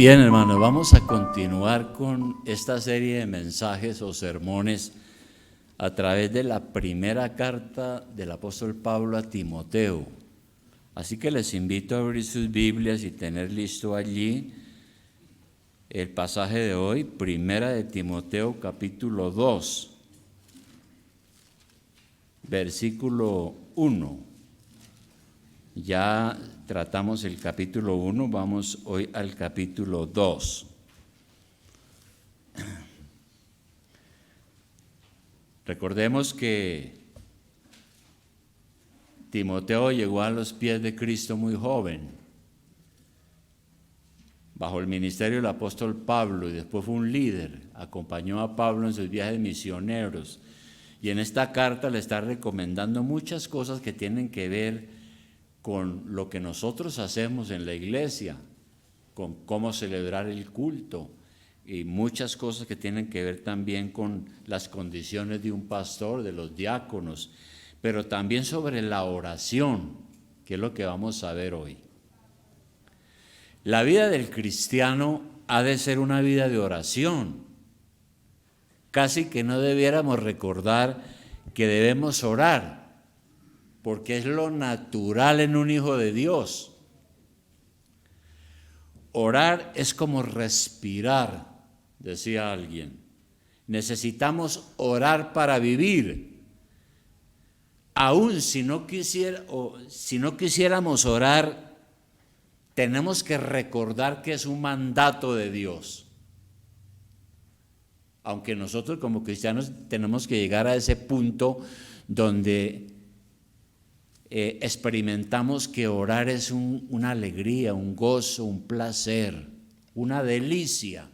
Bien, hermanos, vamos a continuar con esta serie de mensajes o sermones a través de la primera carta del apóstol Pablo a Timoteo. Así que les invito a abrir sus Biblias y tener listo allí el pasaje de hoy, primera de Timoteo capítulo 2, versículo 1. Ya tratamos el capítulo 1, vamos hoy al capítulo 2. Recordemos que Timoteo llegó a los pies de Cristo muy joven, bajo el ministerio del apóstol Pablo, y después fue un líder, acompañó a Pablo en sus viajes misioneros, y en esta carta le está recomendando muchas cosas que tienen que ver con lo que nosotros hacemos en la iglesia, con cómo celebrar el culto y muchas cosas que tienen que ver también con las condiciones de un pastor, de los diáconos, pero también sobre la oración, que es lo que vamos a ver hoy. La vida del cristiano ha de ser una vida de oración. Casi que no debiéramos recordar que debemos orar, porque es lo natural en un hijo de Dios. Orar es como respirar, decía alguien. Necesitamos orar para vivir. Aún si no quisiéramos orar, tenemos que recordar que es un mandato de Dios. Aunque nosotros como cristianos tenemos que llegar a ese punto donde experimentamos que orar es una alegría, un gozo, un placer, una delicia,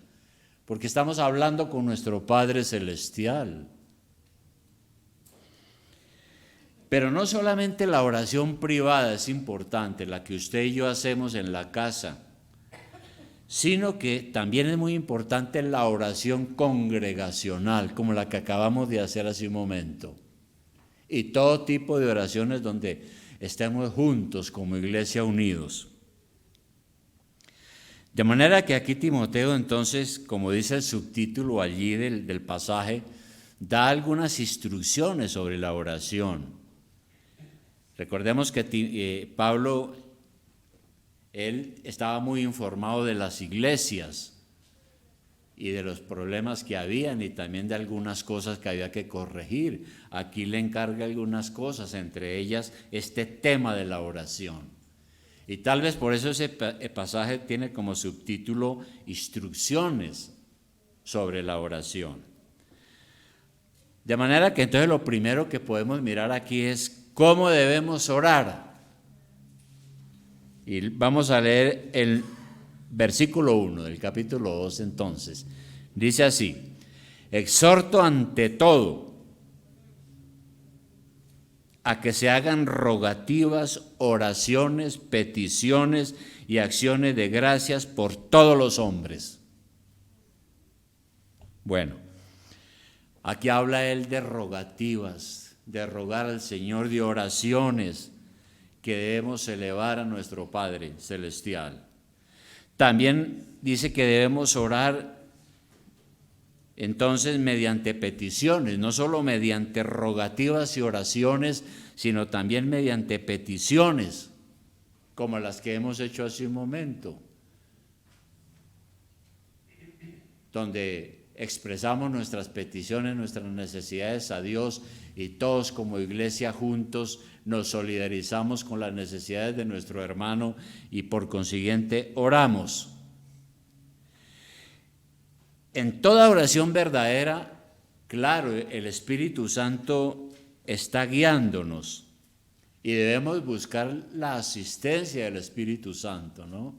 porque estamos hablando con nuestro Padre Celestial. Pero no solamente la oración privada es importante, la que usted y yo hacemos en la casa, sino que también es muy importante la oración congregacional, como la que acabamos de hacer hace un momento. Y todo tipo de oraciones donde estemos juntos como iglesia unidos. De manera que aquí Timoteo entonces, como dice el subtítulo allí del pasaje, da algunas instrucciones sobre la oración. Recordemos que Pablo, él estaba muy informado de las iglesias y de los problemas que habían y también de algunas cosas que había que corregir. Aquí le encarga algunas cosas, entre ellas este tema de la oración. Y tal vez por eso ese pasaje tiene como subtítulo Instrucciones sobre la oración. De manera que entonces lo primero que podemos mirar aquí es cómo debemos orar. Y vamos a leer el versículo 1 del capítulo 2 entonces. Dice así: exhorto ante todo a que se hagan rogativas, oraciones, peticiones y acciones de gracias por todos los hombres. Bueno, aquí habla él de rogativas, de rogar al Señor, de oraciones que debemos elevar a nuestro Padre Celestial. También dice que debemos orar entonces mediante peticiones, no solo mediante rogativas y oraciones, sino también mediante peticiones, como las que hemos hecho hace un momento, donde expresamos nuestras peticiones, nuestras necesidades a Dios y todos como iglesia juntos nos solidarizamos con las necesidades de nuestro hermano y por consiguiente oramos. En toda oración verdadera, claro, el Espíritu Santo está guiándonos y debemos buscar la asistencia del Espíritu Santo, ¿no?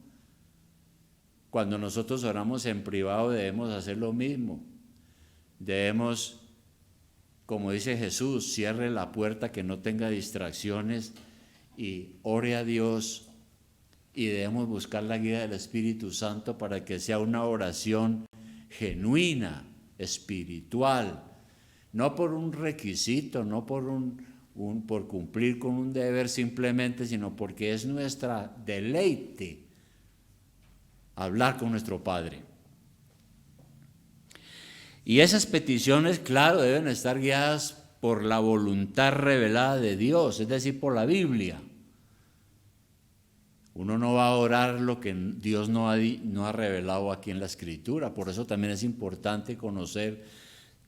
Cuando nosotros oramos en privado debemos hacer lo mismo. Debemos, como dice Jesús, cierre la puerta, que no tenga distracciones y ore a Dios, y debemos buscar la guía del Espíritu Santo para que sea una oración genuina, espiritual, no por un requisito, no por por cumplir con un deber simplemente, sino porque es nuestra deleite hablar con nuestro Padre. Y esas peticiones, claro, deben estar guiadas por la voluntad revelada de Dios, es decir, por la Biblia. Uno no va a orar lo que Dios no ha revelado aquí en la Escritura. Por eso también es importante conocer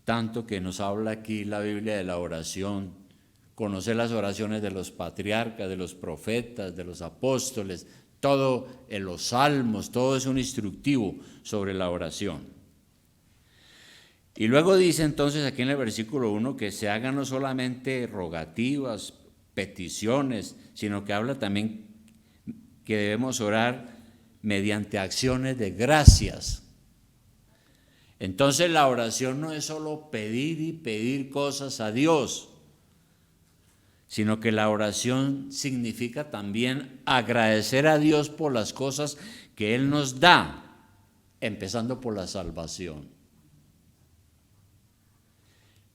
tanto que nos habla aquí la Biblia de la oración, conocer las oraciones de los patriarcas, de los profetas, de los apóstoles, todo en los salmos, todo es un instructivo sobre la oración. Y luego dice entonces aquí en el versículo 1 que se hagan no solamente rogativas, peticiones, sino que habla también que debemos orar mediante acciones de gracias. Entonces la oración no es solo pedir y pedir cosas a Dios, sino que la oración significa también agradecer a Dios por las cosas que Él nos da, empezando por la salvación.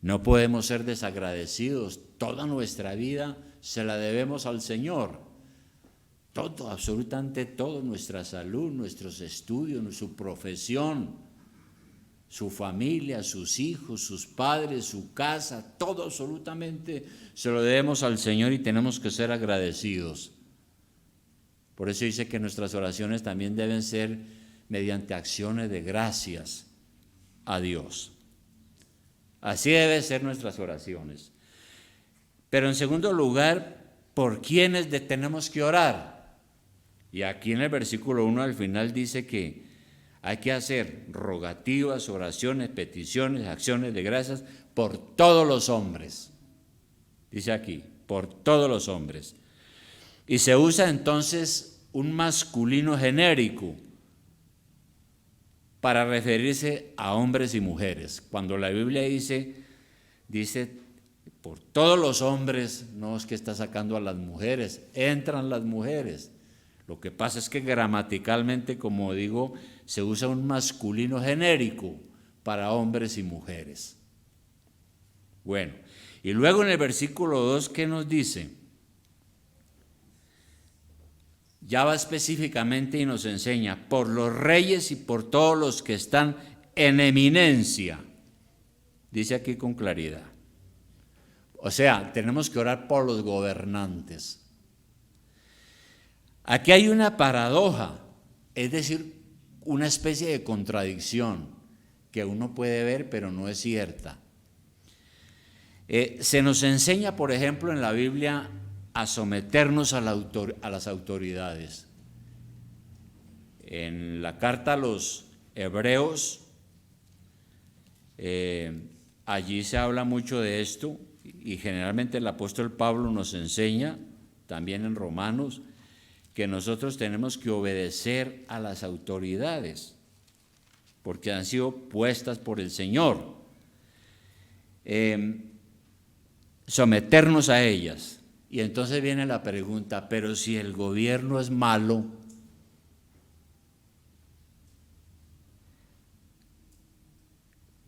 No podemos ser desagradecidos, toda nuestra vida se la debemos al Señor. Todo, absolutamente todo, nuestra salud, nuestros estudios, su profesión, su familia, sus hijos, sus padres, su casa, todo absolutamente se lo debemos al Señor y tenemos que ser agradecidos. Por eso dice que nuestras oraciones también deben ser mediante acciones de gracias a Dios. Así deben ser nuestras oraciones. Pero en segundo lugar, ¿por quiénes tenemos que orar? Y aquí en el versículo 1 al final dice que hay que hacer rogativas, oraciones, peticiones, acciones de gracias por todos los hombres. Dice aquí, por todos los hombres. Y se usa entonces un masculino genérico para referirse a hombres y mujeres. Cuando la Biblia dice por todos los hombres, no es que está sacando a las mujeres, entran las mujeres. Lo que pasa es que gramaticalmente, como digo, se usa un masculino genérico para hombres y mujeres. Bueno, y luego en el versículo 2, ¿qué nos dice? Ya va específicamente y nos enseña, por los reyes y por todos los que están en eminencia. Dice aquí con claridad. O sea, tenemos que orar por los gobernantes. Aquí hay una paradoja, es decir, una especie de contradicción que uno puede ver, pero no es cierta. Se nos enseña, por ejemplo, en la Biblia a someternos a las autoridades. En la carta a los Hebreos, allí se habla mucho de esto y generalmente el apóstol Pablo nos enseña, también en Romanos, que nosotros tenemos que obedecer a las autoridades, porque han sido puestas por el Señor. Someternos a ellas. Y entonces viene la pregunta, pero si el gobierno es malo,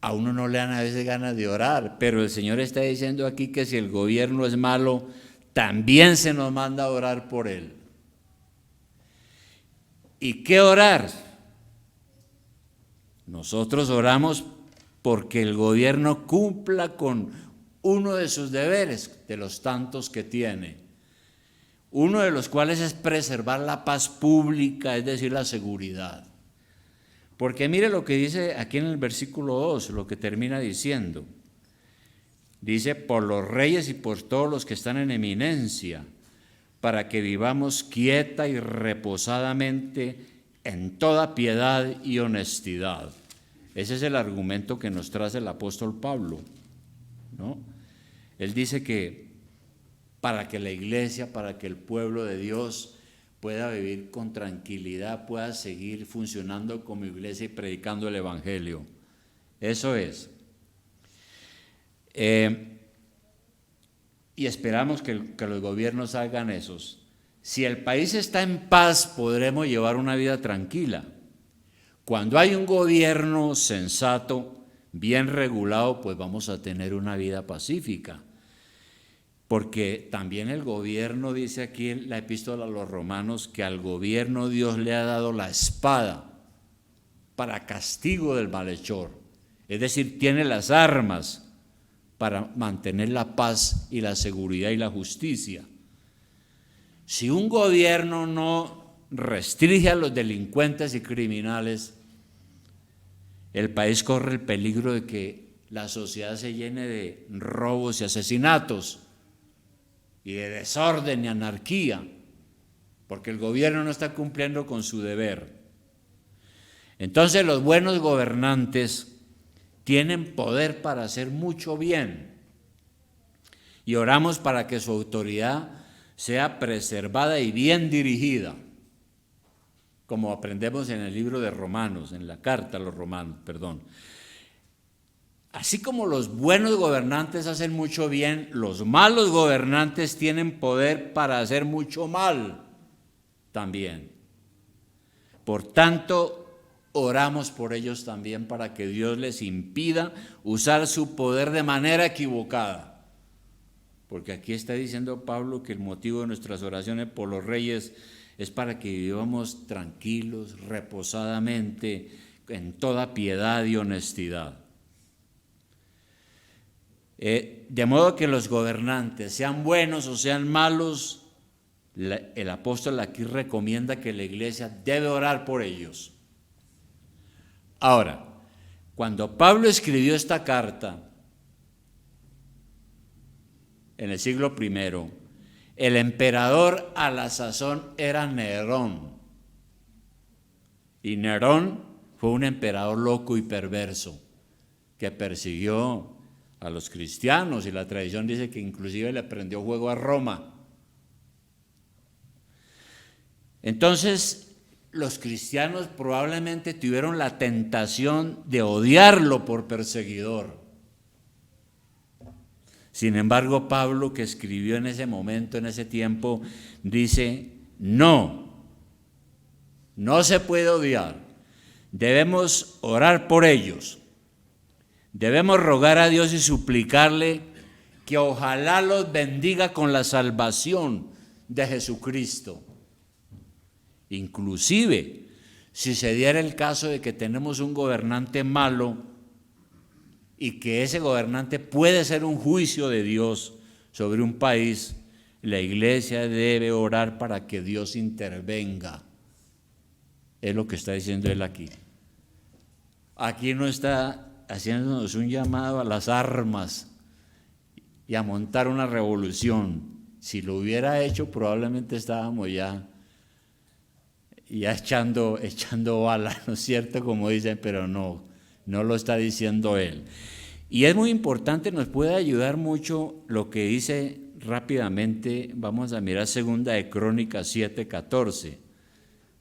a uno no le dan a veces ganas de orar, pero el Señor está diciendo aquí que si el gobierno es malo, también se nos manda a orar por él. ¿Y qué orar? Nosotros oramos porque el gobierno cumpla con uno de sus deberes, de los tantos que tiene. Uno de los cuales es preservar la paz pública, es decir, la seguridad. Porque mire lo que dice aquí en el versículo 2, lo que termina diciendo. Dice, por los reyes y por todos los que están en eminencia, para que vivamos quieta y reposadamente en toda piedad y honestidad. Ese es el argumento que nos trae el apóstol Pablo, ¿no? Él dice que para que la iglesia, para que el pueblo de Dios pueda vivir con tranquilidad, pueda seguir funcionando como iglesia y predicando el evangelio. Eso es. Y esperamos que los gobiernos hagan eso. Si el país está en paz, podremos llevar una vida tranquila. Cuando hay un gobierno sensato, bien regulado, pues vamos a tener una vida pacífica. Porque también el gobierno, dice aquí en la epístola a los romanos, que al gobierno Dios le ha dado la espada. para castigo del malhechor. Es decir, tiene las armas para mantener la paz y la seguridad y la justicia. Si un gobierno no restringe a los delincuentes y criminales, el país corre el peligro de que la sociedad se llene de robos y asesinatos y de desorden y anarquía, porque el gobierno no está cumpliendo con su deber. Entonces los buenos gobernantes tienen poder para hacer mucho bien y oramos para que su autoridad sea preservada y bien dirigida, como aprendemos en el libro de Romanos, en la carta a los Romanos, perdón. Así como los buenos gobernantes hacen mucho bien, los malos gobernantes tienen poder para hacer mucho mal también. Por tanto, oramos por ellos también para que Dios les impida usar su poder de manera equivocada. Porque aquí está diciendo Pablo que el motivo de nuestras oraciones por los reyes es para que vivamos tranquilos, reposadamente, en toda piedad y honestidad. De modo que los gobernantes, sean buenos o sean malos, el apóstol aquí recomienda que la iglesia debe orar por ellos. Ahora, cuando Pablo escribió esta carta en el siglo I, el emperador a la sazón era Nerón. Y Nerón fue un emperador loco y perverso que persiguió a los cristianos, y la tradición dice que inclusive le prendió fuego a Roma. Entonces, los cristianos probablemente tuvieron la tentación de odiarlo por perseguidor. Sin embargo, Pablo, que escribió en ese momento, en ese tiempo, dice, no se puede odiar. Debemos orar por ellos. Debemos rogar a Dios y suplicarle que ojalá los bendiga con la salvación de Jesucristo. Inclusive, si se diera el caso de que tenemos un gobernante malo y que ese gobernante puede ser un juicio de Dios sobre un país, la iglesia debe orar para que Dios intervenga. Es lo que está diciendo él aquí. Aquí no está haciéndonos un llamado a las armas y a montar una revolución. Si lo hubiera hecho, probablemente estábamos ya echando balas, ¿no es cierto? Como dicen, pero no lo está diciendo él. Y es muy importante, nos puede ayudar mucho lo que dice rápidamente. Vamos a mirar 2 de Crónicas 7:14.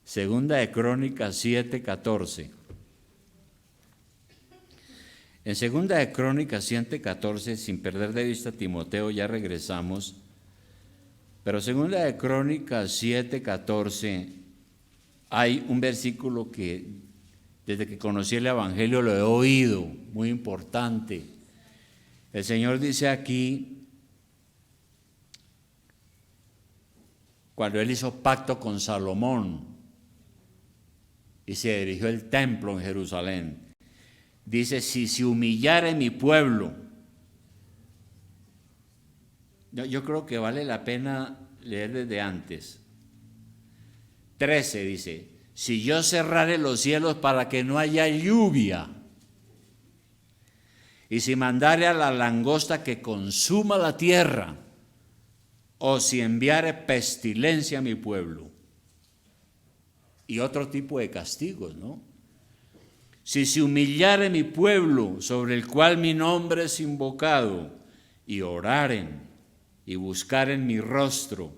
2 de Crónicas 7:14. En 2 de Crónicas 7:14, sin perder de vista a Timoteo, ya regresamos, pero 2 de Crónicas 7:14, hay un versículo que desde que conocí el Evangelio lo he oído, muy importante. El Señor dice aquí, cuando Él hizo pacto con Salomón y se dirigió al templo en Jerusalén, dice, si se humillare mi pueblo. Yo creo que vale la pena leer desde antes. 13 dice, si yo cerrare los cielos para que no haya lluvia, y si mandare a la langosta que consuma la tierra, o si enviare pestilencia a mi pueblo. Y otro tipo de castigos, ¿no? Si se humillare mi pueblo, sobre el cual mi nombre es invocado, y oraren, y buscaren mi rostro,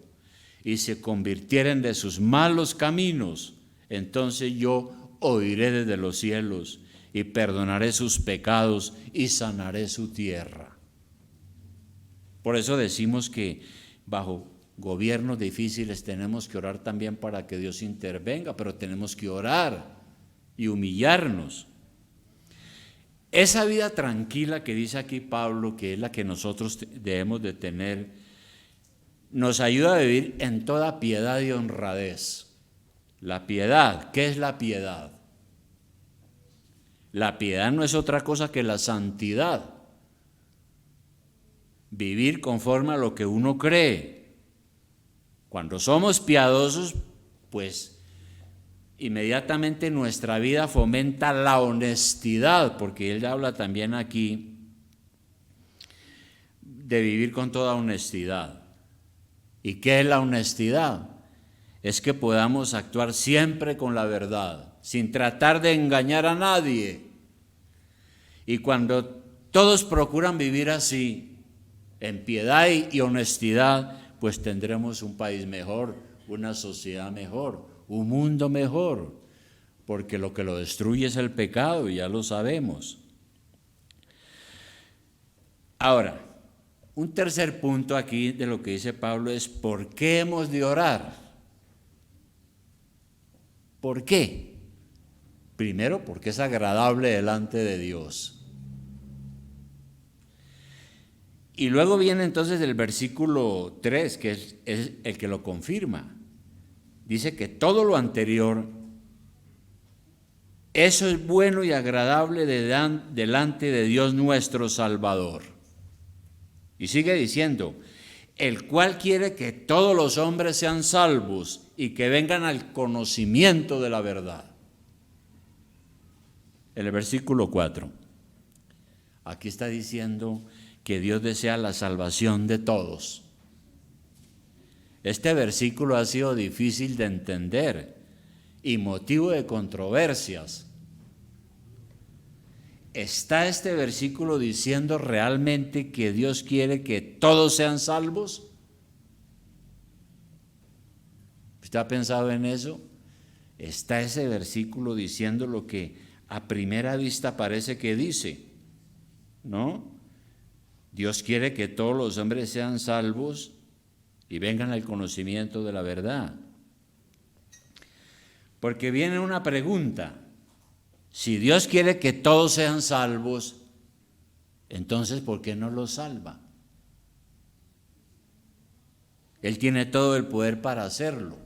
y se convirtieren de sus malos caminos, entonces yo oiré desde los cielos, y perdonaré sus pecados, y sanaré su tierra. Por eso decimos que bajo gobiernos difíciles tenemos que orar también para que Dios intervenga, pero tenemos que orar y humillarnos. Esa vida tranquila que dice aquí Pablo, que es la que nosotros debemos de tener, nos ayuda a vivir en toda piedad y honradez. La piedad, ¿qué es la piedad? La piedad no es otra cosa que la santidad. Vivir conforme a lo que uno cree. Cuando somos piadosos, pues inmediatamente nuestra vida fomenta la honestidad, porque él habla también aquí de vivir con toda honestidad. ¿Y qué es la honestidad? Es que podamos actuar siempre con la verdad, sin tratar de engañar a nadie. Y cuando todos procuran vivir así, en piedad y honestidad, pues tendremos un país mejor, una sociedad mejor, un mundo mejor, porque lo que lo destruye es el pecado, ya lo sabemos. Ahora, un tercer punto aquí de lo que dice Pablo es ¿por qué hemos de orar? ¿Por qué? Primero, porque es agradable delante de Dios. Y luego viene entonces el versículo 3, que es el que lo confirma. Dice que todo lo anterior, eso es bueno y agradable delante de Dios nuestro Salvador. Y sigue diciendo, el cual quiere que todos los hombres sean salvos y que vengan al conocimiento de la verdad. En el versículo 4, aquí está diciendo que Dios desea la salvación de todos. Este versículo ha sido difícil de entender y motivo de controversias. ¿Está este versículo diciendo realmente que Dios quiere que todos sean salvos? ¿Usted ha pensado en eso? ¿Está ese versículo diciendo lo que a primera vista parece que dice? ¿No? Dios quiere que todos los hombres sean salvos y vengan al conocimiento de la verdad. Porque viene una pregunta. Si Dios quiere que todos sean salvos, entonces ¿por qué no los salva? Él tiene todo el poder para hacerlo.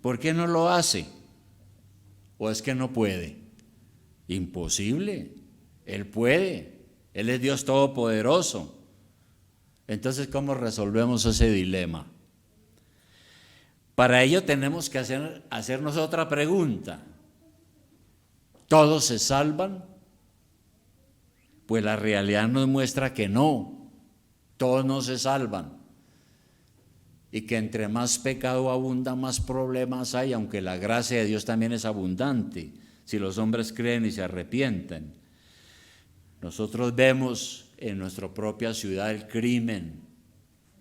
¿Por qué no lo hace? ¿O es que no puede? Imposible. Él puede. Él es Dios todopoderoso. Entonces, ¿cómo resolvemos ese dilema? Para ello tenemos que hacernos otra pregunta. ¿Todos se salvan? Pues la realidad nos muestra que no, todos no se salvan. Y que entre más pecado abunda, más problemas hay, aunque la gracia de Dios también es abundante, si los hombres creen y se arrepienten. Nosotros vemos en nuestra propia ciudad el crimen,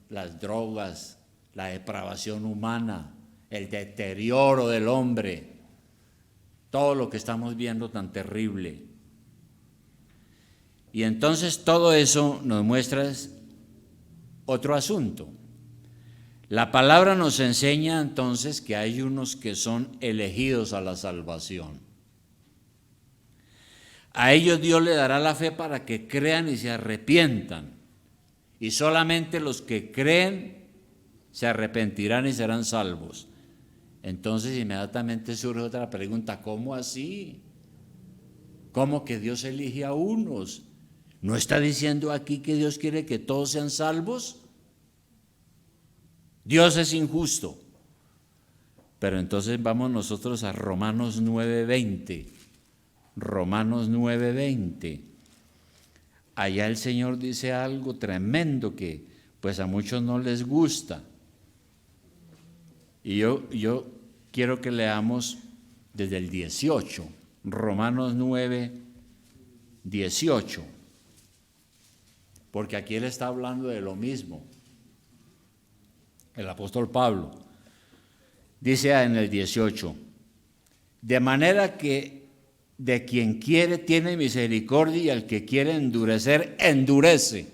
las drogas, la depravación humana, el deterioro del hombre, todo lo que estamos viendo tan terrible. Y entonces todo eso nos muestra otro asunto. La palabra nos enseña entonces que hay unos que son elegidos a la salvación. A ellos Dios le dará la fe para que crean y se arrepientan. Y solamente los que creen se arrepentirán y serán salvos. Entonces inmediatamente surge otra pregunta, ¿cómo así? ¿Cómo que Dios elige a unos? ¿No está diciendo aquí que Dios quiere que todos sean salvos? Dios es injusto. Pero entonces vamos nosotros a Romanos 9:20. Romanos 9:20. Allá el Señor dice algo tremendo que pues a muchos no les gusta. Y yo quiero que leamos desde el 18, Romanos 9:18, porque aquí él está hablando de lo mismo. El apóstol Pablo dice en el 18, de manera que de quien quiere tiene misericordia y al que quiere endurecer, endurece.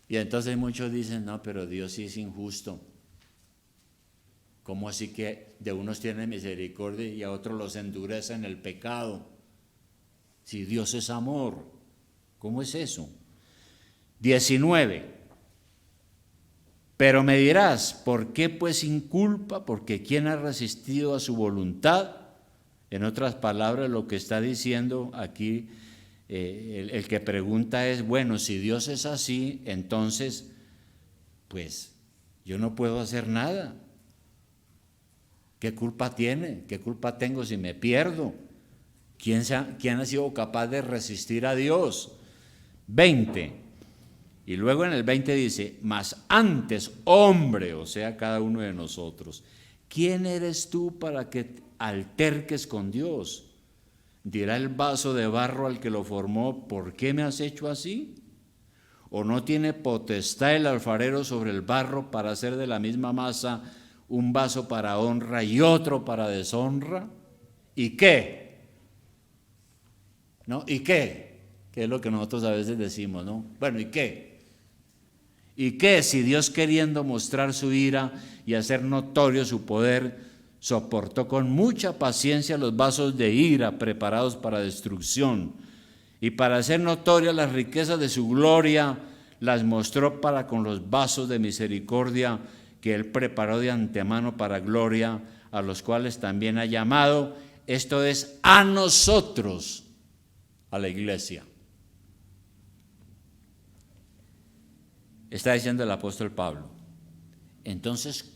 Y entonces muchos dicen, no, pero Dios sí es injusto. ¿Cómo así que de unos tiene misericordia y a otros los endurece en el pecado? Si Dios es amor, ¿cómo es eso? 19. Pero me dirás, ¿por qué pues inculpa? Porque ¿quién ha resistido a su voluntad? En otras palabras, lo que está diciendo aquí el que pregunta es, bueno, si Dios es así, entonces, pues yo no puedo hacer nada. ¿Qué culpa tiene? ¿Qué culpa tengo si me pierdo? ¿Quién ha sido capaz de resistir a Dios? 20. Y luego en el 20 dice, mas antes, hombre, o sea, cada uno de nosotros, ¿quién eres tú para que alterques con Dios? Dirá el vaso de barro al que lo formó, ¿por qué me has hecho así? ¿O no tiene potestad el alfarero sobre el barro para hacer de la misma masa un vaso para honra y otro para deshonra? ¿Y qué? ¿No? ¿Y qué? Que es lo que nosotros a veces decimos, ¿no? Bueno, ¿y qué? ¿Y qué si Dios, queriendo mostrar su ira y hacer notorio su poder, soportó con mucha paciencia los vasos de ira preparados para destrucción, y para hacer notorias las riquezas de su gloria, las mostró para con los vasos de misericordia que él preparó de antemano para gloria, a los cuales también ha llamado, esto es, a nosotros, a la iglesia? Está diciendo el apóstol Pablo. Entonces,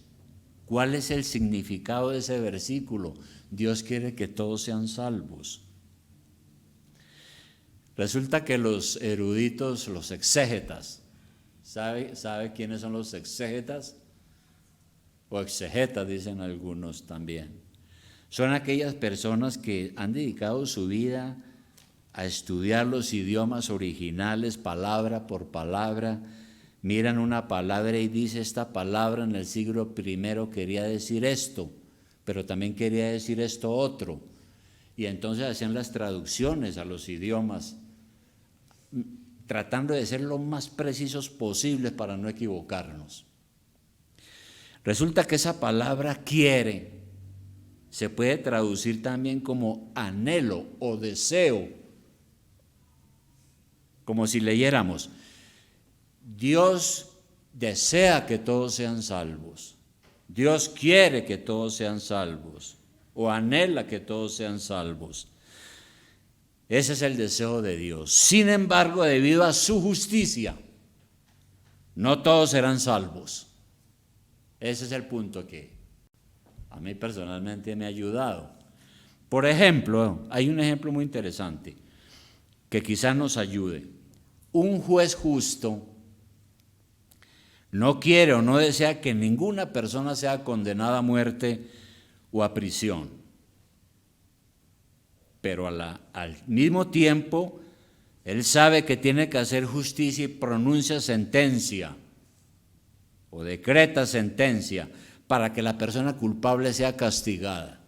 ¿cuál es el significado de ese versículo? Dios quiere que todos sean salvos. Resulta que los eruditos, los exégetas, ¿sabe quiénes son los exégetas? O exegetas, dicen algunos también. Son aquellas personas que han dedicado su vida a estudiar los idiomas originales, palabra por palabra. Miran una palabra y dice, esta palabra en el siglo I quería decir esto, pero también quería decir esto otro. Y entonces hacían las traducciones a los idiomas, tratando de ser lo más precisos posibles para no equivocarnos. Resulta que esa palabra quiere se puede traducir también como anhelo o deseo, como si leyéramos, Dios desea que todos sean salvos, Dios quiere que todos sean salvos, o anhela que todos sean salvos. Ese es el deseo de Dios. Sin embargo, debido a su justicia, no todos serán salvos. Ese es el punto que a mí personalmente me ha ayudado. Por ejemplo, hay un ejemplo muy interesante que quizás nos ayude. Un juez justo no quiere o no desea que ninguna persona sea condenada a muerte o a prisión. Pero al mismo tiempo, él sabe que tiene que hacer justicia y pronuncia sentencia o decreta sentencia para que la persona culpable sea castigada.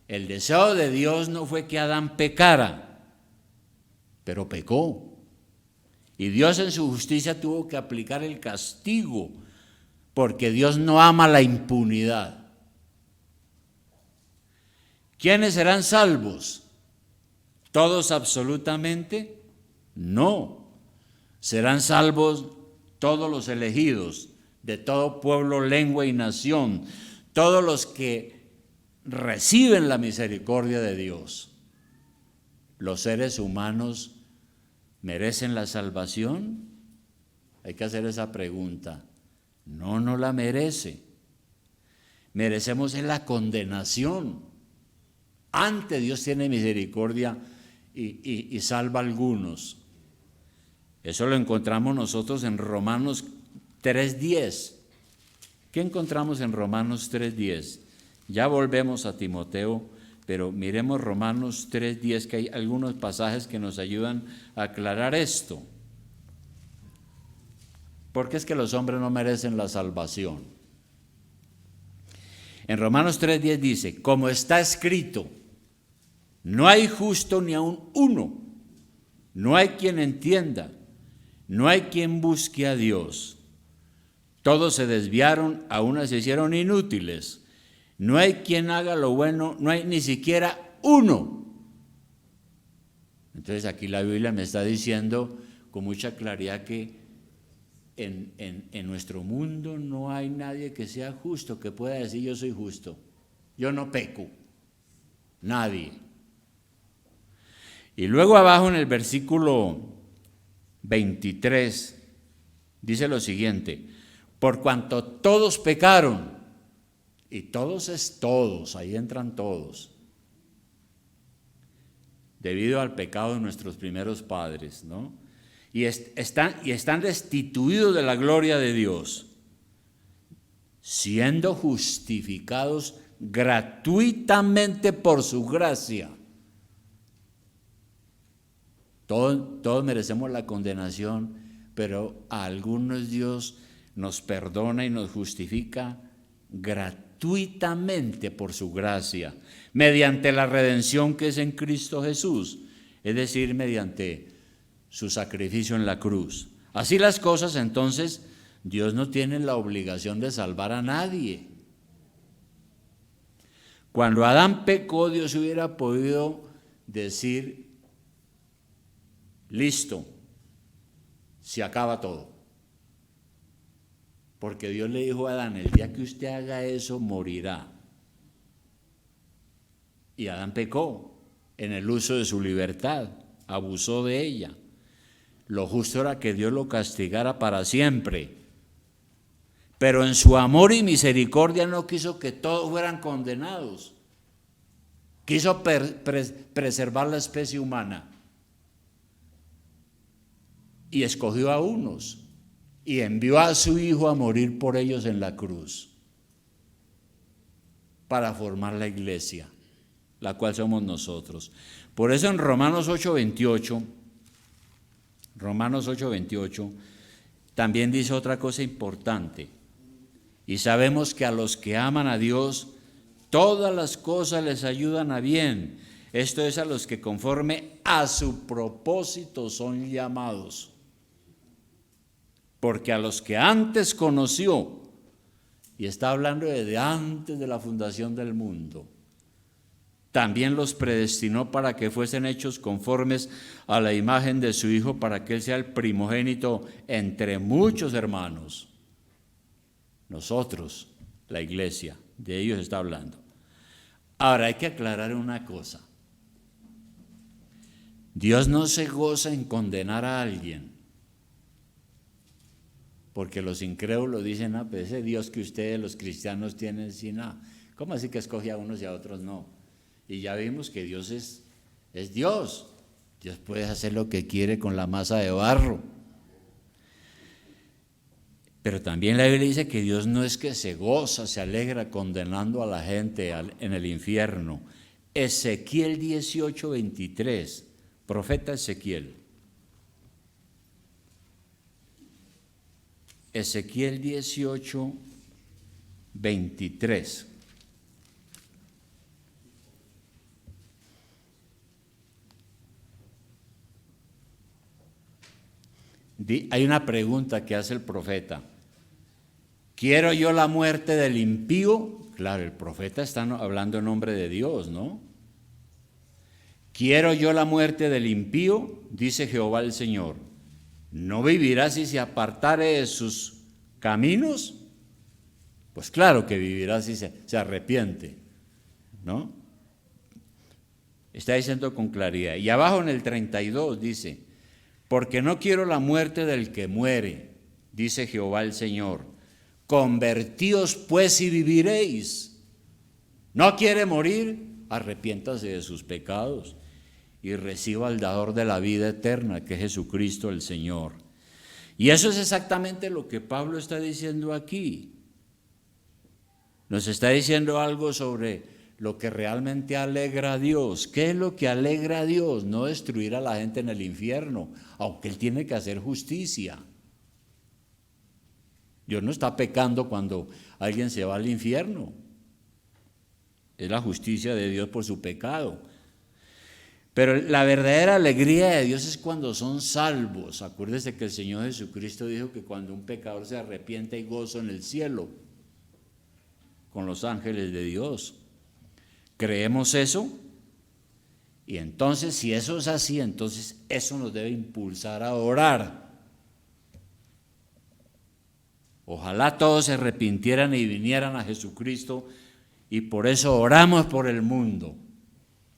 El deseo de Dios no fue que Adán pecara, pero pecó. Y Dios en su justicia tuvo que aplicar el castigo, porque Dios no ama la impunidad. ¿Quiénes serán salvos? ¿Todos absolutamente? No. Serán salvos todos los elegidos, de todo pueblo, lengua y nación, todos los que reciben la misericordia de Dios. ¿Los seres humanos merecen la salvación? Hay que hacer esa pregunta. No, no la merece. Merecemos la condenación. Antes Dios tiene misericordia y salva a algunos. Eso lo encontramos nosotros en Romanos 3:10. ¿Qué encontramos en Romanos 3:10? Ya volvemos a Timoteo, pero miremos Romanos 3:10, que hay algunos pasajes que nos ayudan a aclarar esto. ¿Por qué es que los hombres no merecen la salvación? En Romanos 3:10 dice, como está escrito, no hay justo ni aun uno, no hay quien entienda, no hay quien busque a Dios. Todos se desviaron, a unas se hicieron inútiles. No hay quien haga lo bueno, no hay ni siquiera uno. Entonces aquí la Biblia me está diciendo con mucha claridad que en nuestro mundo no hay nadie que sea justo, que pueda decir yo soy justo. yo no peco, nadie. Y luego abajo en el versículo 23 dice lo siguiente: por cuanto todos pecaron, y todos es todos, ahí entran todos, debido al pecado de nuestros primeros padres, ¿no? Y están destituidos de la gloria de Dios, siendo justificados gratuitamente por su gracia. Todos merecemos la condenación, pero a algunos Dios nos perdona y nos justifica gratuitamente por su gracia, mediante la redención que es en Cristo Jesús, es decir, mediante su sacrificio en la cruz. Así las cosas, entonces, Dios no tiene la obligación de salvar a nadie. Cuando Adán pecó, Dios hubiera podido decir: listo, se acaba todo. Porque Dios le dijo a Adán: el día que usted haga eso, morirá. Y Adán pecó en el uso de su libertad, abusó de ella. Lo justo era que Dios lo castigara para siempre. Pero en su amor y misericordia no quiso que todos fueran condenados. Quiso preservar la especie humana. Y escogió a unos y envió a su Hijo a morir por ellos en la cruz para formar la iglesia, la cual somos nosotros. Por eso en Romanos 8:28 también dice otra cosa importante: y sabemos que a los que aman a Dios todas las cosas les ayudan a bien, esto es, a los que conforme a su propósito son llamados. Porque a los que antes conoció, y está hablando de antes de la fundación del mundo, también los predestinó para que fuesen hechos conformes a la imagen de su Hijo, para que Él sea el primogénito entre muchos hermanos. Nosotros, la iglesia, de ellos está hablando. Ahora hay que aclarar una cosa: Dios no se goza en condenar a alguien, porque los incrédulos dicen: pues ese Dios que ustedes los cristianos tienen, sí, nada. ¿Cómo así que escoge a unos y a otros no? Y ya vimos que Dios es Dios. Dios puede hacer lo que quiere con la masa de barro. Pero también la Biblia dice que Dios no es que se goza, se alegra condenando a la gente en el infierno. Ezequiel 18:23, profeta Ezequiel. Ezequiel 18:23. Hay una pregunta que hace el profeta: ¿quiero yo la muerte del impío? Claro, el profeta está hablando en nombre de Dios, ¿no? ¿Quiero yo la muerte del impío? Dice Jehová el Señor. ¿No vivirá si se apartare de sus caminos? Pues claro que vivirá si se arrepiente, ¿no? Está diciendo con claridad. Y abajo en el 32 dice: porque no quiero la muerte del que muere, dice Jehová el Señor. Convertíos pues y viviréis. ¿No quiere morir? Arrepiéntase de sus pecados y reciba al dador de la vida eterna, que es Jesucristo el Señor. Y eso es exactamente lo que Pablo está diciendo aquí. Nos está diciendo algo sobre lo que realmente alegra a Dios. ¿Qué es lo que alegra a Dios? No destruir a la gente en el infierno, aunque Él tiene que hacer justicia. Dios no está pecando cuando alguien se va al infierno. Es la justicia de Dios por su pecado. Pero la verdadera alegría de Dios es cuando son salvos. Acuérdese que el Señor Jesucristo dijo que cuando un pecador se arrepiente hay gozo en el cielo con los ángeles de Dios. ¿Creemos eso? Y entonces, si eso es así, entonces eso nos debe impulsar a orar. Ojalá todos se arrepintieran y vinieran a Jesucristo y por eso oramos por el mundo.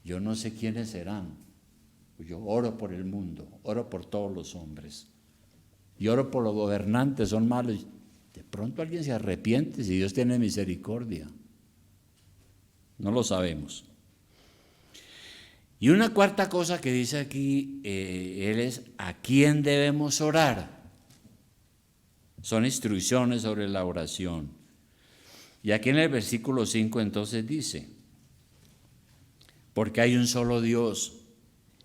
Yo no sé quiénes serán. Yo oro por el mundo, oro por todos los hombres. Y oro por los gobernantes, son malos. De pronto alguien se arrepiente si Dios tiene misericordia. No lo sabemos. Y una cuarta cosa que dice aquí, él es ¿a quién debemos orar? Son instrucciones sobre la oración. Y aquí en el versículo 5 entonces dice, porque hay un solo Dios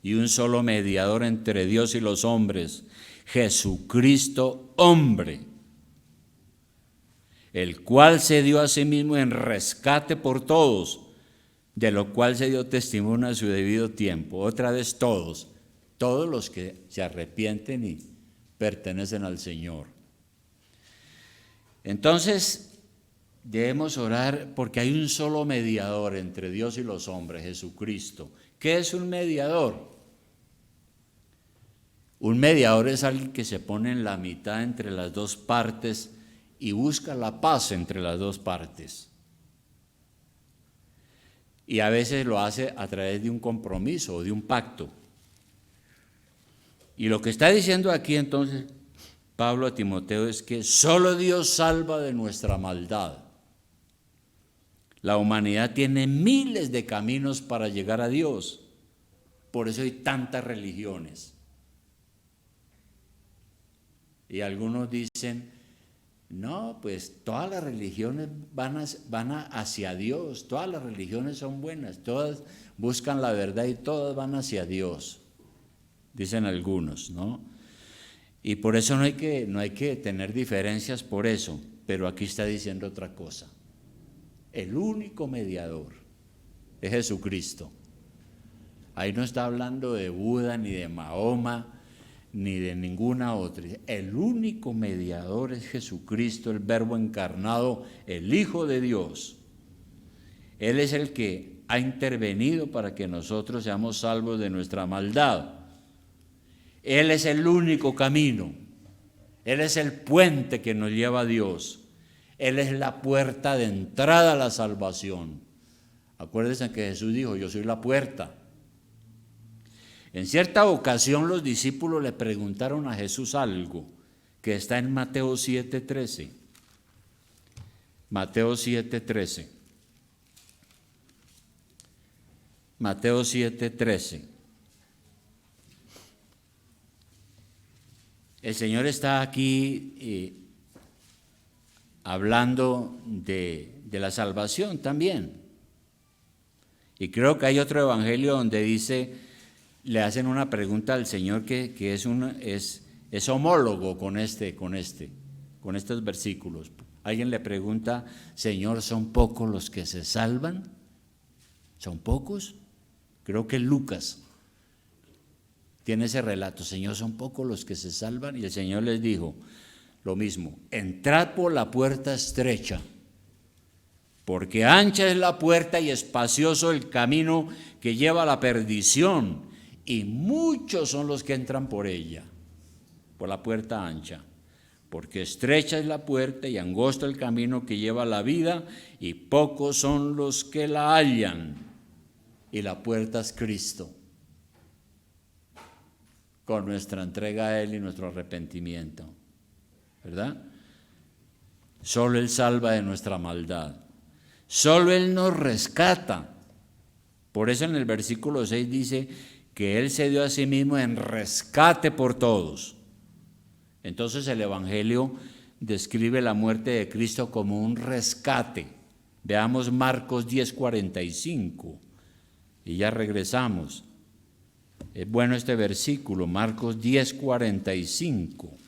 y un solo mediador entre Dios y los hombres, Jesucristo hombre, el cual se dio a sí mismo en rescate por todos, de lo cual se dio testimonio a su debido tiempo. Otra vez todos los que se arrepienten y pertenecen al Señor. Entonces, debemos orar porque hay un solo mediador entre Dios y los hombres, Jesucristo. ¿Qué es un mediador? Un mediador es alguien que se pone en la mitad entre las dos partes y busca la paz entre las dos partes. Y a veces lo hace a través de un compromiso o de un pacto. Y lo que está diciendo aquí entonces Pablo a Timoteo es que solo Dios salva de nuestra maldad. La humanidad tiene miles de caminos para llegar a Dios. Por eso hay tantas religiones. Y algunos dicen, no, pues todas las religiones van hacia Dios, todas las religiones son buenas, todas buscan la verdad y todas van hacia Dios, dicen algunos, ¿no? Y por eso no hay que tener diferencias por eso, pero aquí está diciendo otra cosa. El único mediador es Jesucristo. Ahí no está hablando de Buda, ni de Mahoma, ni de ninguna otra. El único mediador es Jesucristo, el Verbo encarnado, el Hijo de Dios. Él es el que ha intervenido para que nosotros seamos salvos de nuestra maldad. Él es el único camino. Él es el puente que nos lleva a Dios. Él es la puerta de entrada a la salvación. Acuérdense que Jesús dijo, yo soy la puerta. En cierta ocasión los discípulos le preguntaron a Jesús algo que está en Mateo 7:13. Mateo 7:13. Mateo 7:13. El Señor está aquí hablando de la salvación también. Y creo que hay otro evangelio donde dice, le hacen una pregunta al Señor que es homólogo con estos versículos. Alguien le pregunta, Señor, ¿son pocos los que se salvan? ¿Son pocos? Creo que Lucas tiene ese relato, Señor, ¿son pocos los que se salvan? Y el Señor les dijo lo mismo, entrad por la puerta estrecha, porque ancha es la puerta y espacioso el camino que lleva a la perdición, y muchos son los que entran por ella, por la puerta ancha, porque estrecha es la puerta y angosto el camino que lleva a la vida, y pocos son los que la hallan, y la puerta es Cristo, con nuestra entrega a Él y nuestro arrepentimiento, ¿verdad? Solo Él salva de nuestra maldad, solo Él nos rescata. Por eso en el versículo 6 dice que Él se dio a sí mismo en rescate por todos. Entonces el Evangelio describe la muerte de Cristo como un rescate. Veamos Marcos 10:45 y ya regresamos. Es bueno este versículo, Marcos 10:45.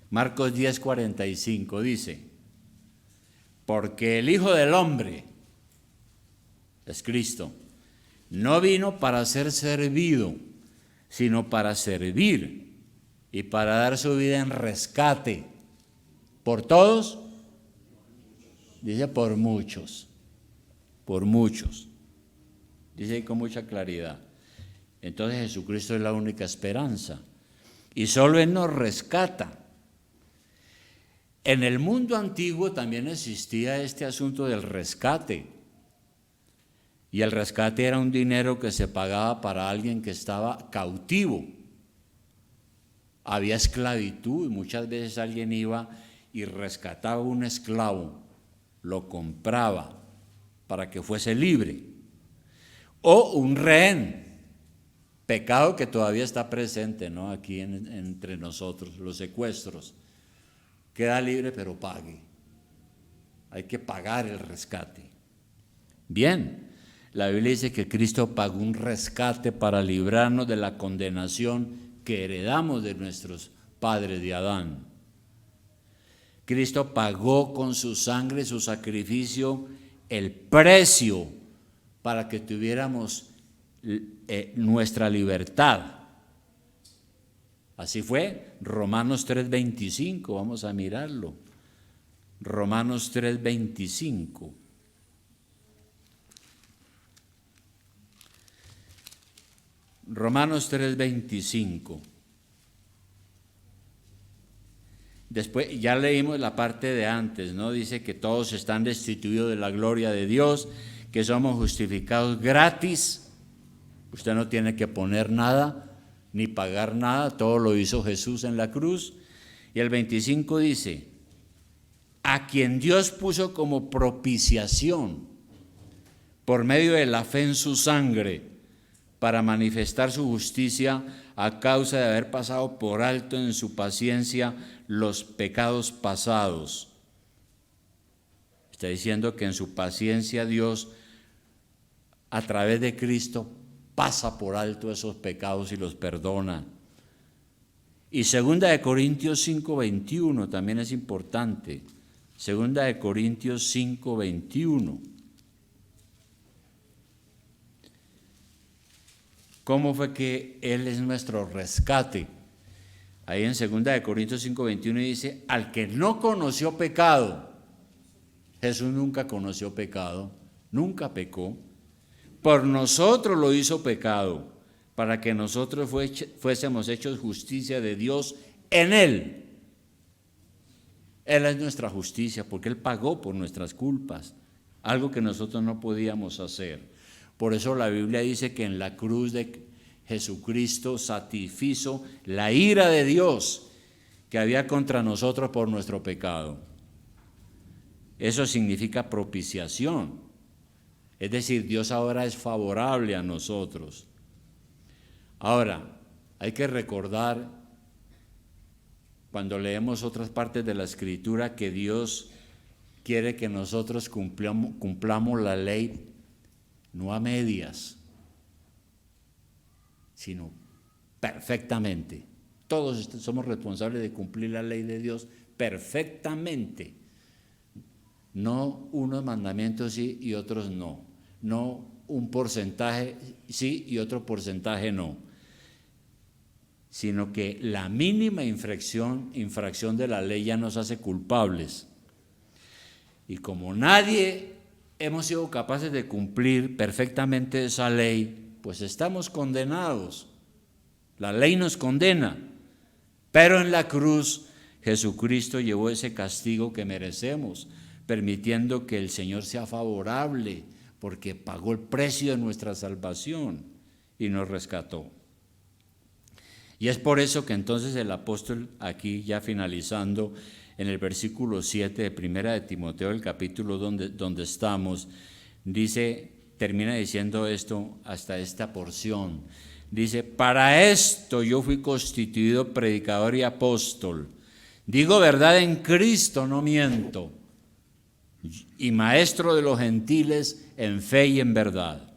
Marcos 10:45 dice, porque el Hijo del Hombre, es Cristo, no vino para ser servido, sino para servir y para dar su vida en rescate. ¿Por todos? Dice por muchos, dice ahí con mucha claridad. Entonces Jesucristo es la única esperanza. y solo Él nos rescata. En el mundo antiguo también existía este asunto del rescate, y el rescate era un dinero que se pagaba para alguien que estaba cautivo. Había esclavitud y muchas veces alguien iba y rescataba un esclavo, lo compraba para que fuese libre, o un rehén, pecado que todavía está presente, ¿no? Aquí entre nosotros, los secuestros. Queda libre pero pague, hay que pagar el rescate. Bien, la Biblia dice que Cristo pagó un rescate para librarnos de la condenación que heredamos de nuestros padres de Adán. Cristo pagó con su sangre, su sacrificio, el precio para que tuviéramos nuestra libertad. Así fue, Romanos 3:25, vamos a mirarlo. Romanos 3:25. Romanos 3:25. Después, ya leímos la parte de antes, ¿no? Dice que todos están destituidos de la gloria de Dios, que somos justificados gratis. Usted no tiene que poner nada, ni pagar nada, todo lo hizo Jesús en la cruz. Y el 25 dice, a quien Dios puso como propiciación por medio de la fe en su sangre, para manifestar su justicia a causa de haber pasado por alto en su paciencia los pecados pasados. Está diciendo que en su paciencia Dios, a través de Cristo, pasa por alto esos pecados y los perdona. Y 2 Corintios 5:21 también es importante. 2 Corintios 5:21. ¿Cómo fue que Él es nuestro rescate? Ahí en 2 Corintios 5:21 dice, al que no conoció pecado, Jesús nunca conoció pecado, nunca pecó, por nosotros lo hizo pecado, para que nosotros fuésemos hechos justicia de Dios en Él. Él es nuestra justicia porque Él pagó por nuestras culpas, algo que nosotros no podíamos hacer. Por eso la Biblia dice que en la cruz de Jesucristo satisfizo la ira de Dios que había contra nosotros por nuestro pecado. Eso significa propiciación. Es decir, Dios ahora es favorable a nosotros. Ahora, hay que recordar, cuando leemos otras partes de la Escritura, que Dios quiere que nosotros cumplamos la ley no a medias, sino perfectamente. Todos somos responsables de cumplir la ley de Dios perfectamente. No unos mandamientos sí y otros no. No un porcentaje sí y otro porcentaje no. Sino que la mínima infracción de la ley ya nos hace culpables. Y como nadie hemos sido capaces de cumplir perfectamente esa ley, pues estamos condenados. La ley nos condena, pero en la cruz Jesucristo llevó ese castigo que merecemos, permitiendo que el Señor sea favorable, porque pagó el precio de nuestra salvación y nos rescató. Y es por eso que entonces el apóstol, aquí ya finalizando, en el versículo 7 de 1 de Timoteo, el capítulo donde estamos, termina diciendo esto hasta esta porción. Dice, para esto yo fui constituido predicador y apóstol. Digo verdad en Cristo, no miento. Y maestro de los gentiles en fe y en verdad.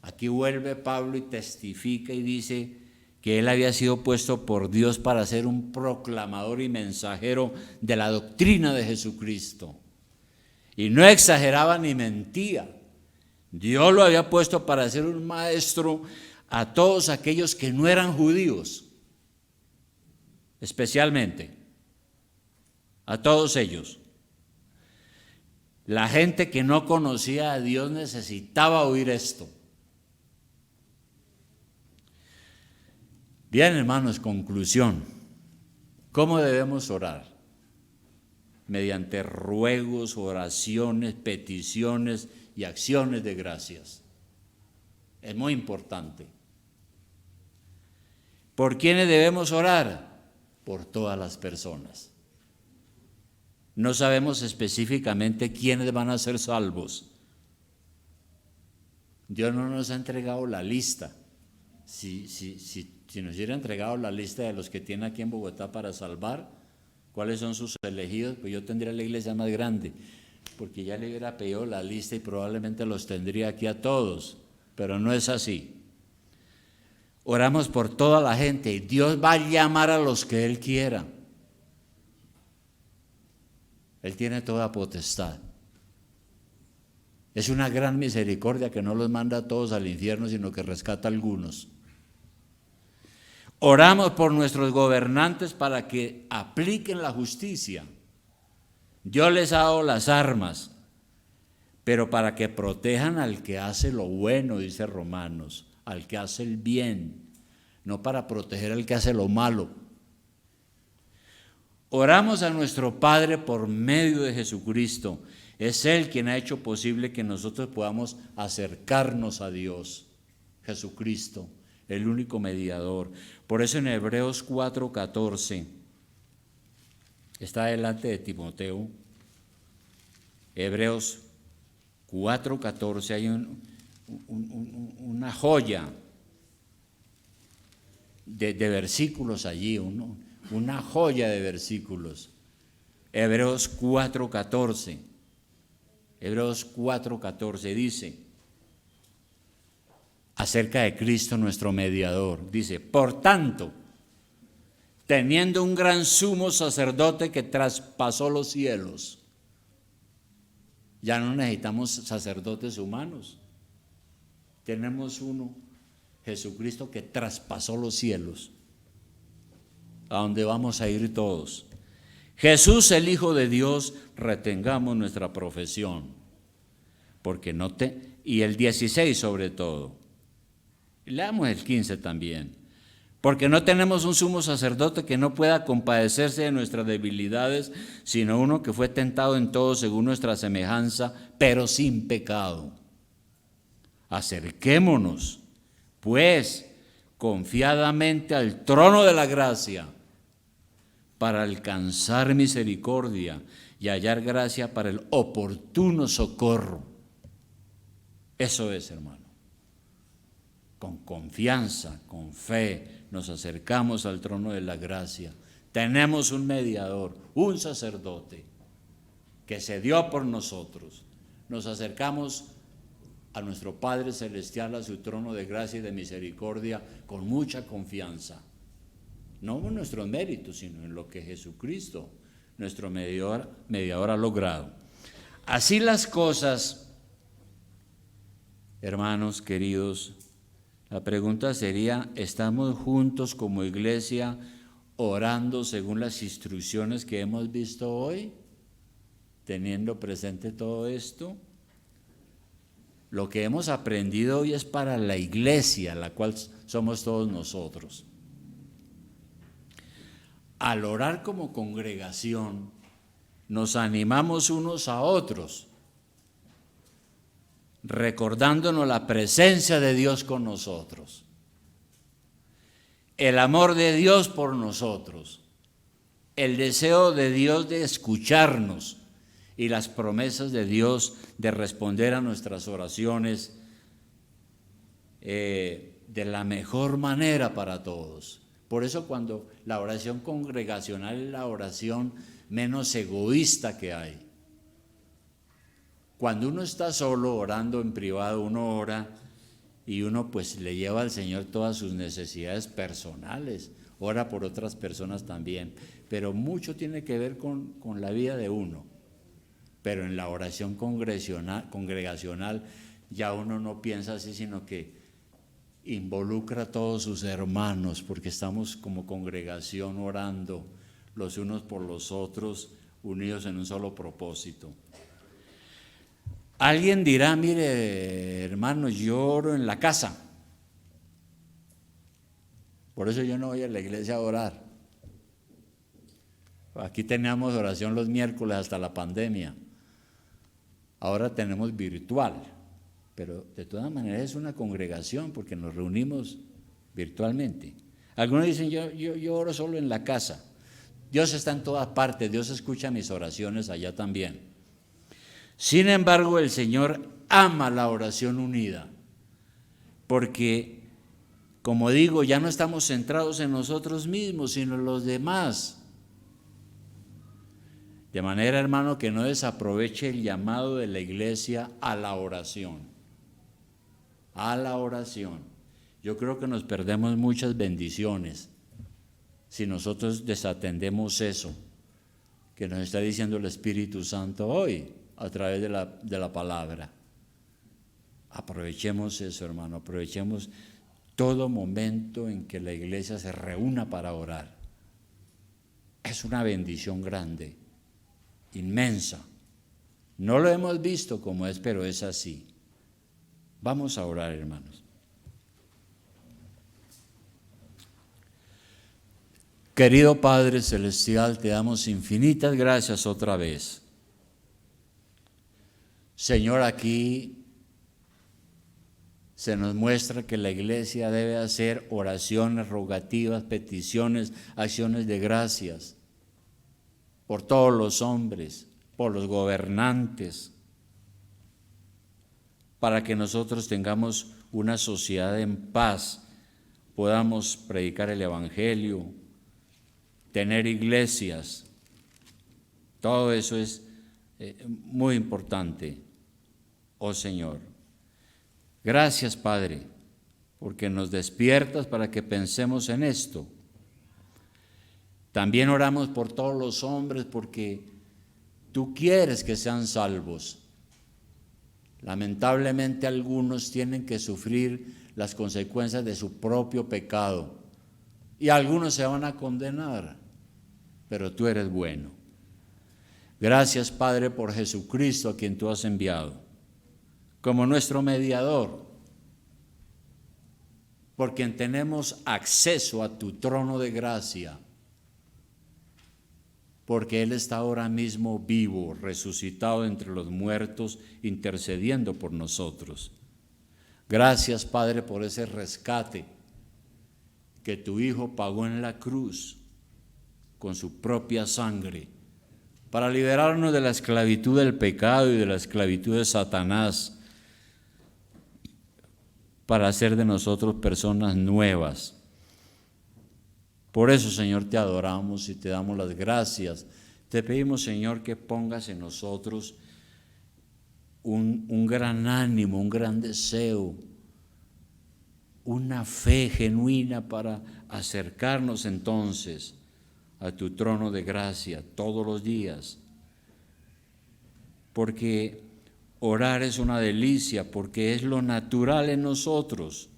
Aquí vuelve Pablo y testifica y dice que él había sido puesto por Dios para ser un proclamador y mensajero de la doctrina de Jesucristo. Y no exageraba ni mentía. Dios lo había puesto para ser un maestro a todos aquellos que no eran judíos, especialmente a todos ellos. La gente que no conocía a Dios necesitaba oír esto. Bien, hermanos, conclusión. ¿Cómo debemos orar? Mediante ruegos, oraciones, peticiones y acciones de gracias. Es muy importante. ¿Por quiénes debemos orar? Por todas las personas. No sabemos específicamente quiénes van a ser salvos. Dios no nos ha entregado la lista. Si nos hubiera entregado la lista de los que tiene aquí en Bogotá para salvar, ¿cuáles son sus elegidos? Pues yo tendría la iglesia más grande, porque ya le hubiera pedido la lista y probablemente los tendría aquí a todos, pero no es así. Oramos por toda la gente y Dios va a llamar a los que Él quiera. Él tiene toda potestad. Es una gran misericordia que no los manda a todos al infierno, sino que rescata a algunos. Oramos por nuestros gobernantes para que apliquen la justicia. Dios les ha dado las armas, pero para que protejan al que hace lo bueno, dice Romanos, al que hace el bien, no para proteger al que hace lo malo. Oramos a nuestro Padre por medio de Jesucristo. Es Él quien ha hecho posible que nosotros podamos acercarnos a Dios. Jesucristo, el único mediador. Por eso en Hebreos 4:14, está delante de Timoteo, Hebreos 4:14, hay una joya de versículos allí, una joya de versículos. Hebreos 4:14. Hebreos 4:14 dice acerca de Cristo nuestro mediador. Dice, por tanto, teniendo un gran sumo sacerdote que traspasó los cielos. Ya no necesitamos sacerdotes humanos. Tenemos uno, Jesucristo, que traspasó los cielos. A donde vamos a ir todos. Jesús, el Hijo de Dios, retengamos nuestra profesión. Porque y el 16 sobre todo. Leamos el 15 también. Porque no tenemos un sumo sacerdote que no pueda compadecerse de nuestras debilidades, sino uno que fue tentado en todo según nuestra semejanza, pero sin pecado. Acerquémonos, pues, confiadamente al trono de la gracia, para alcanzar misericordia y hallar gracia para el oportuno socorro. Eso es, hermano. Con confianza, con fe, nos acercamos al trono de la gracia. Tenemos un mediador, un sacerdote, que se dio por nosotros. Nos acercamos a nuestro Padre Celestial, a su trono de gracia y de misericordia, con mucha confianza. No en nuestros méritos, sino en lo que Jesucristo, nuestro mediador, ha logrado. Así las cosas, hermanos queridos, la pregunta sería, ¿estamos juntos como iglesia orando según las instrucciones que hemos visto hoy? Teniendo presente todo esto. Lo que hemos aprendido hoy es para la iglesia, la cual somos todos nosotros. Al orar como congregación, nos animamos unos a otros, recordándonos la presencia de Dios con nosotros, el amor de Dios por nosotros, el deseo de Dios de escucharnos y las promesas de Dios de responder a nuestras oraciones de la mejor manera para todos. Por eso cuando la oración congregacional es la oración menos egoísta que hay. Cuando uno está solo orando en privado, uno ora y uno pues le lleva al Señor todas sus necesidades personales, ora por otras personas también, pero mucho tiene que ver con la vida de uno. Pero en la oración congregacional ya uno no piensa así, sino que involucra a todos sus hermanos, porque estamos como congregación orando los unos por los otros, unidos en un solo propósito. Alguien dirá, mire, hermano, yo oro en la casa. Por eso yo no voy a la iglesia a orar. Aquí teníamos oración los miércoles hasta la pandemia. Ahora tenemos virtual, pero de todas maneras es una congregación porque nos reunimos virtualmente. Algunos dicen, yo oro solo en la casa. Dios está en todas partes, Dios escucha mis oraciones allá también. Sin embargo, el Señor ama la oración unida, porque, como digo, ya no estamos centrados en nosotros mismos, sino en los demás. De manera, hermano, que no desaproveche el llamado de la iglesia a la oración. A la oración. Yo creo que nos perdemos muchas bendiciones si nosotros desatendemos eso que nos está diciendo el Espíritu Santo hoy a través de la palabra. Aprovechemos eso, hermano, aprovechemos todo momento en que la iglesia se reúna para orar. Es una bendición grande, inmensa. No lo hemos visto como es, pero es así. Vamos a orar, hermanos. Querido Padre Celestial, te damos infinitas gracias otra vez. Señor, aquí se nos muestra que la iglesia debe hacer oraciones, rogativas, peticiones, acciones de gracias por todos los hombres, por los gobernantes, para que nosotros tengamos una sociedad en paz, podamos predicar el Evangelio, tener iglesias. Todo eso es muy importante, oh Señor. Gracias, Padre, porque nos despiertas para que pensemos en esto. También oramos por todos los hombres porque tú quieres que sean salvos. Lamentablemente algunos tienen que sufrir las consecuencias de su propio pecado y algunos se van a condenar, pero tú eres bueno. Gracias, Padre, por Jesucristo, a quien tú has enviado como nuestro mediador, por quien tenemos acceso a tu trono de gracia, porque Él está ahora mismo vivo, resucitado entre los muertos, intercediendo por nosotros. Gracias, Padre, por ese rescate que tu Hijo pagó en la cruz con su propia sangre, para liberarnos de la esclavitud del pecado y de la esclavitud de Satanás, para hacer de nosotros personas nuevas. Por eso, Señor, te adoramos y te damos las gracias. Te pedimos, Señor, que pongas en nosotros un gran ánimo, un gran deseo, una fe genuina para acercarnos entonces a tu trono de gracia todos los días. Porque orar es una delicia, porque es lo natural en nosotros.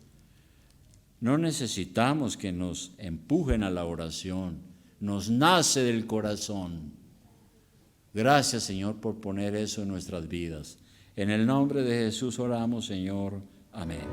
No necesitamos que nos empujen a la oración, nos nace del corazón. Gracias, Señor, por poner eso en nuestras vidas. En el nombre de Jesús oramos, Señor. Amén.